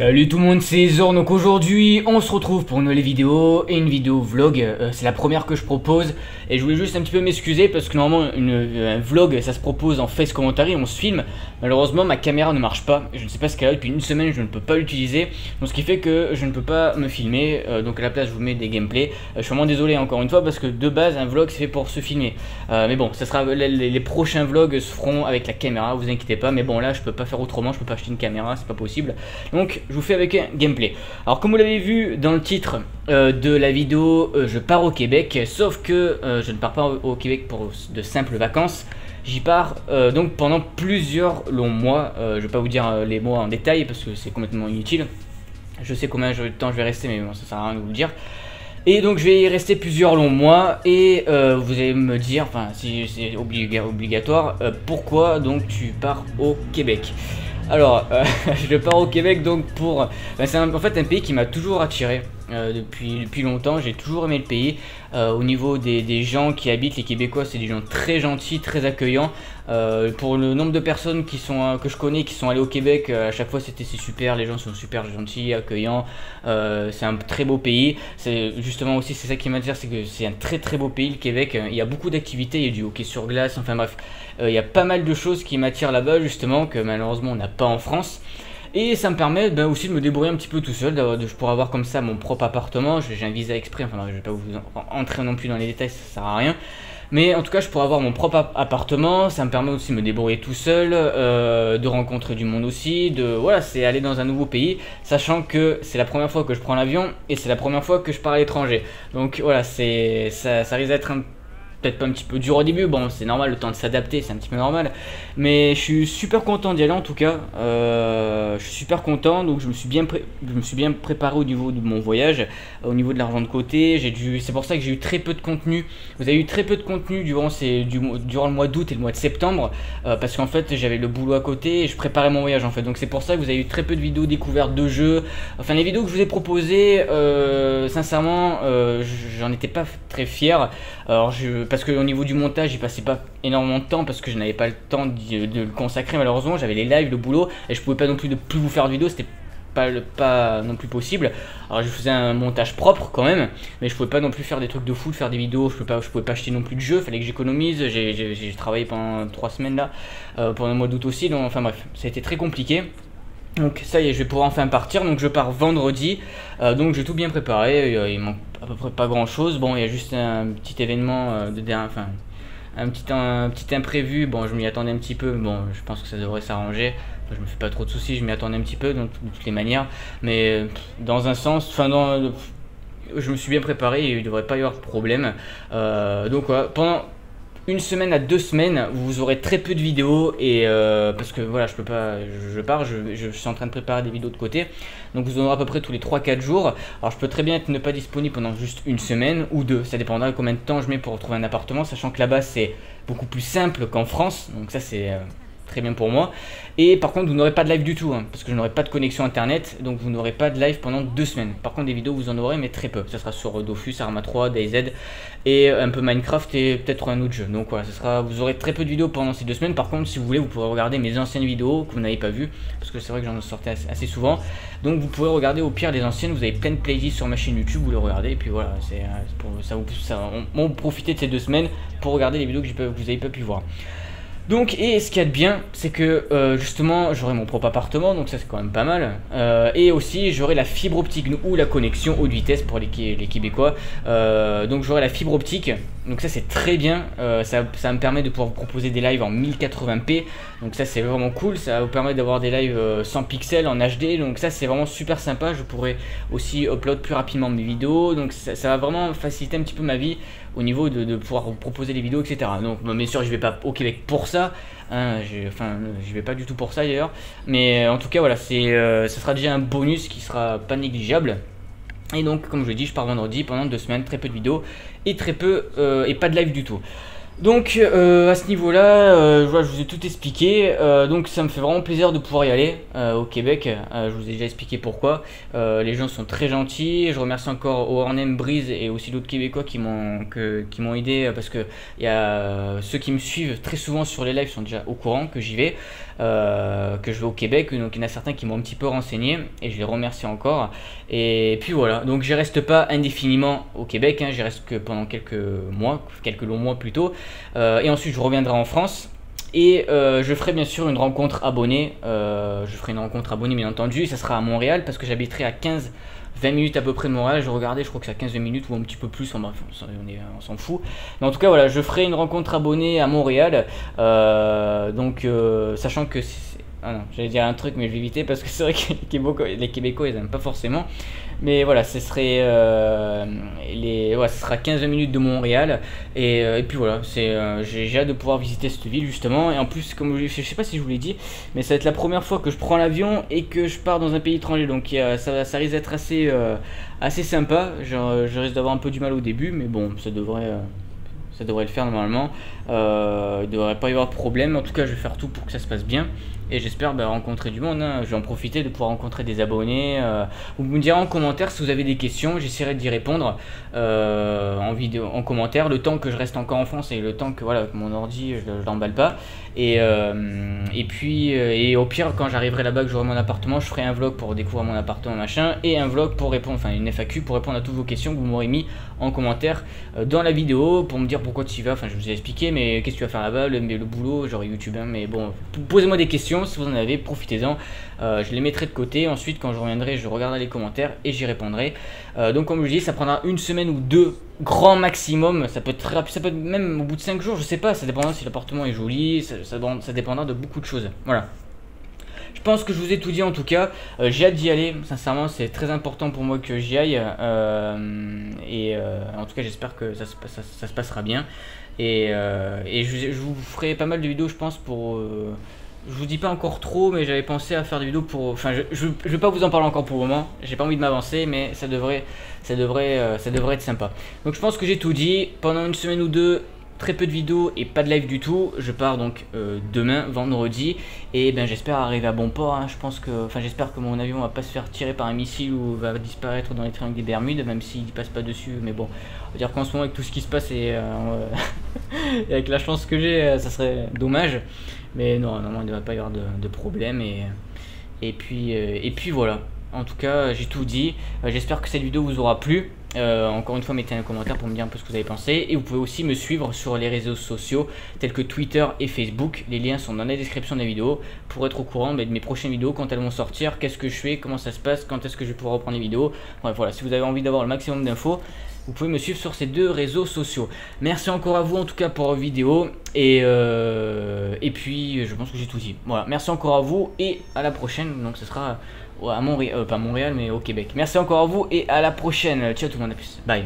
Salut tout le monde, c'est Zor. Donc aujourd'hui on se retrouve pour une nouvelle vidéo et une vidéo vlog. C'est la première que je propose et je voulais juste un petit peu m'excuser parce que normalement un vlog ça se propose en face commentary, on se filme. Malheureusement ma caméra ne marche pas, je ne sais pas ce qu'elle a, depuis une semaine je ne peux pas l'utiliser, donc ce qui fait que je ne peux pas me filmer. Donc à la place je vous mets des gameplays. Je suis vraiment désolé encore une fois parce que de base un vlog c'est fait pour se filmer, mais bon ça sera les prochains vlogs se feront avec la caméra, vous inquiétez pas. Mais bon là je peux pas faire autrement, je peux pas acheter une caméra, c'est pas possible, donc je vous fais avec un gameplay. Alors comme vous l'avez vu dans le titre de la vidéo, je pars au Québec, sauf que je ne pars pas au Québec pour de simples vacances. J'y pars donc pendant plusieurs longs mois. Je vais pas vous dire les mois en détail parce que c'est complètement inutile. Je sais combien de temps je vais rester, mais bon, ça sert à rien de vous le dire. Et donc je vais y rester plusieurs longs mois et vous allez me dire, enfin si c'est obligatoire, pourquoi donc tu pars au Québec? Alors je pars au Québec donc pour... c'est en fait un pays qui m'a toujours attiré depuis longtemps. J'ai toujours aimé le pays. Au niveau des gens qui habitent, les Québécois c'est des gens très gentils, très accueillants. Pour le nombre de personnes que je connais qui sont allées au Québec, à chaque fois c'est super, les gens sont super gentils, accueillants. C'est un très beau pays. C'est justement aussi c'est ça qui m'attire, c'est que c'est un très beau pays le Québec. Il y a beaucoup d'activités, il y a du hockey sur glace, enfin bref, il y a pas mal de choses qui m'attirent là-bas justement que malheureusement on n'a pas en France. Et ça me permet aussi de me débrouiller un petit peu tout seul, je pourrais avoir comme ça mon propre appartement. J'ai un visa exprès, enfin je vais pas vous entrer non plus dans les détails, ça sert à rien. Mais en tout cas je pourrais avoir mon propre appartement, ça me permet aussi de me débrouiller tout seul, de rencontrer du monde aussi, voilà, c'est aller dans un nouveau pays, sachant que c'est la première fois que je prends l'avion et c'est la première fois que je pars à l'étranger. Donc voilà, ça risque d'être peut-être pas un petit peu dur au début, bon c'est normal, le temps de s'adapter c'est un petit peu normal, mais je suis super content d'y aller en tout cas. Je suis super content, donc je me suis bien préparé au niveau de mon voyage, au niveau de l'argent de côté. C'est pour ça que j'ai eu très peu de contenu. Vous avez eu très peu de contenu durant le mois d'août et le mois de septembre, parce qu'en fait j'avais le boulot à côté et je préparais mon voyage en fait, donc c'est pour ça que vous avez eu très peu de vidéos découvertes de jeux. Enfin les vidéos que je vous ai proposées, sincèrement j'en étais pas très fier. Alors parce qu'au niveau du montage, j'y passais pas énormément de temps parce que je n'avais pas le temps de le consacrer malheureusement. J'avais les lives, le boulot et je pouvais pas non plus vous faire de vidéos, c'était pas non plus possible. Alors je faisais un montage propre quand même, mais je pouvais pas non plus faire des trucs de fou, faire des vidéos, je pouvais pas acheter non plus de jeux, fallait que j'économise. J'ai travaillé pendant 3 semaines là, pendant le mois d'août aussi, donc enfin bref, ça a été très compliqué. Donc ça y est, je vais pouvoir enfin partir, donc je pars vendredi, donc j'ai tout bien préparé, il manque à peu près pas grand chose. Bon, il y a juste un petit événement enfin un petit imprévu, bon je m'y attendais un petit peu, bon je pense que ça devrait s'arranger, enfin, je me fais pas trop de soucis, je m'y attendais un petit peu donc, de toutes les manières, mais dans un sens, enfin je me suis bien préparé et il devrait pas y avoir de problème. Donc voilà, pendant une semaine à 2 semaines, vous aurez très peu de vidéos et parce que voilà, je peux pas, je pars, je suis en train de préparer des vidéos de côté, donc vous en aurez à peu près tous les 3-4 jours. Alors je peux très bien ne pas disponible pendant juste une semaine ou 2, ça dépendra de combien de temps je mets pour retrouver un appartement, sachant que là-bas c'est beaucoup plus simple qu'en France, donc ça c'est très bien pour moi. Et par contre vous n'aurez pas de live du tout, hein, parce que je n'aurai pas de connexion internet, donc vous n'aurez pas de live pendant 2 semaines. Par contre des vidéos vous en aurez, mais très peu. Ça sera sur Dofus, Arma 3, DayZ et un peu Minecraft et peut-être un autre jeu. Donc voilà, vous aurez très peu de vidéos pendant ces 2 semaines. Par contre si vous voulez vous pourrez regarder mes anciennes vidéos que vous n'avez pas vues, parce que c'est vrai que j'en sortais assez souvent. Donc vous pouvez regarder au pire les anciennes, vous avez plein de playlists sur ma chaîne YouTube, vous les regardez et puis voilà, on profiter de ces 2 semaines pour regarder les vidéos que vous n'avez pas pu voir. Donc, et ce qu'il y a de bien, c'est que justement j'aurai mon propre appartement, donc ça c'est quand même pas mal, et aussi j'aurai la fibre optique ou la connexion haute vitesse pour les Québécois, donc j'aurai la fibre optique, donc ça c'est très bien. Ça me permet de pouvoir vous proposer des lives en 1080p, donc ça c'est vraiment cool. Ça va vous permettre d'avoir des lives 100 pixels en HD, donc ça c'est vraiment super sympa. Je pourrai aussi upload plus rapidement mes vidéos, donc ça va vraiment faciliter un petit peu ma vie au niveau de pouvoir vous proposer les vidéos, etc. Donc bien sûr je vais pas au Québec pour ça, hein, je vais pas du tout pour ça d'ailleurs, mais en tout cas voilà, ça sera déjà un bonus qui sera pas négligeable. Et donc comme je l'ai dit, je pars vendredi pendant 2 semaines, très peu de vidéos et et pas de live du tout. Donc à ce niveau-là, je vous ai tout expliqué, donc ça me fait vraiment plaisir de pouvoir y aller au Québec. Je vous ai déjà expliqué pourquoi. Les gens sont très gentils. Je remercie encore Warnem, Breeze et aussi d'autres Québécois qui m'ont aidé, parce que il y a ceux qui me suivent très souvent sur les lives sont déjà au courant que j'y vais, que je vais au Québec. Donc il y en a certains qui m'ont un petit peu renseigné et je les remercie encore. Et puis voilà, donc je reste pas indéfiniment au Québec, hein, j'y reste que pendant quelques longs mois plutôt. Et ensuite je reviendrai en France et je ferai bien sûr une rencontre abonnée. Je ferai une rencontre abonnée bien entendu, et ça sera à Montréal parce que j'habiterai à 15-20 minutes à peu près de Montréal. Je regardais, je crois que c'est à 15-20 minutes ou un petit peu plus, on s'en fout. Mais en tout cas voilà, je ferai une rencontre abonnée à Montréal, sachant que ah non, j'allais dire un truc mais je vais éviter parce que c'est vrai que les Québécois ils aiment pas forcément. Mais voilà, ce serait ce sera 15-20 minutes de Montréal et puis voilà, j'ai hâte de pouvoir visiter cette ville justement. Et en plus, comme je sais pas si je vous l'ai dit, mais ça va être la première fois que je prends l'avion et que je pars dans un pays étranger, donc ça risque d'être assez sympa. Je risque d'avoir un peu du mal au début, mais bon, ça devrait le faire normalement. Il ne devrait pas y avoir de problème. En tout cas, je vais faire tout pour que ça se passe bien. Et j'espère rencontrer du monde, hein. Je vais en profiter de pouvoir rencontrer des abonnés. Vous me direz en commentaire si vous avez des questions. J'essaierai d'y répondre en commentaire. Le temps que je reste encore en France et le temps que mon ordi, je l'emballe pas. Et au pire, quand j'arriverai là-bas, que j'aurai mon appartement, je ferai un vlog pour découvrir mon appartement machin, et un vlog pour répondre, enfin une FAQ pour répondre à toutes vos questions que vous m'aurez mis en commentaire dans la vidéo, pour me dire pourquoi tu y vas. Enfin, je vous ai expliqué, mais qu'est-ce que tu vas faire là-bas, le boulot, genre YouTube, hein, mais bon, posez-moi des questions si vous en avez, profitez-en. Je les mettrai de côté. Ensuite, quand je reviendrai, je regarderai les commentaires et j'y répondrai. Donc, comme je dis, ça prendra une semaine ou deux, grand maximum. Ça peut être très rapide, ça peut être même au bout de 5 jours, je sais pas. Ça dépendra si l'appartement est joli, ça dépendra de beaucoup de choses. Voilà. Je pense que je vous ai tout dit en tout cas. J'ai hâte d'y aller. Sincèrement, c'est très important pour moi que j'y aille. En tout cas, j'espère que ça se passera bien. Et je vous ferai pas mal de vidéos, je pense, pour. Je vous dis pas encore trop, mais j'avais pensé à faire des vidéos pour. Enfin, je vais pas vous en parler encore pour le moment. J'ai pas envie de m'avancer, mais ça devrait être sympa. Donc, je pense que j'ai tout dit. Pendant une semaine ou deux, très peu de vidéos et pas de live du tout. Je pars donc demain, vendredi, et j'espère arriver à bon port. Hein. J'espère que mon avion va pas se faire tirer par un missile ou va disparaître dans les triangles des Bermudes, même s'il passe pas dessus. Mais bon, on va dire qu'en ce moment, avec tout ce qui se passe et avec la chance que j'ai, ça serait dommage. Mais non, normalement il ne devrait pas y avoir de problème. Et puis voilà. En tout cas, j'ai tout dit. J'espère que cette vidéo vous aura plu. Encore une fois, mettez un commentaire pour me dire un peu ce que vous avez pensé. Et vous pouvez aussi me suivre sur les réseaux sociaux tels que Twitter et Facebook. Les liens sont dans la description de la vidéo pour être au courant de mes prochaines vidéos, quand elles vont sortir, qu'est-ce que je fais, comment ça se passe, quand est-ce que je vais pouvoir reprendre les vidéos. Bref, voilà, si vous avez envie d'avoir le maximum d'infos, vous pouvez me suivre sur ces deux réseaux sociaux. Merci encore à vous en tout cas pour la vidéo. Et puis je pense que j'ai tout dit. Voilà, merci encore à vous et à la prochaine. Donc ce sera à Montréal, pas Montréal mais au Québec. Merci encore à vous et à la prochaine. Ciao tout le monde, à plus. Bye.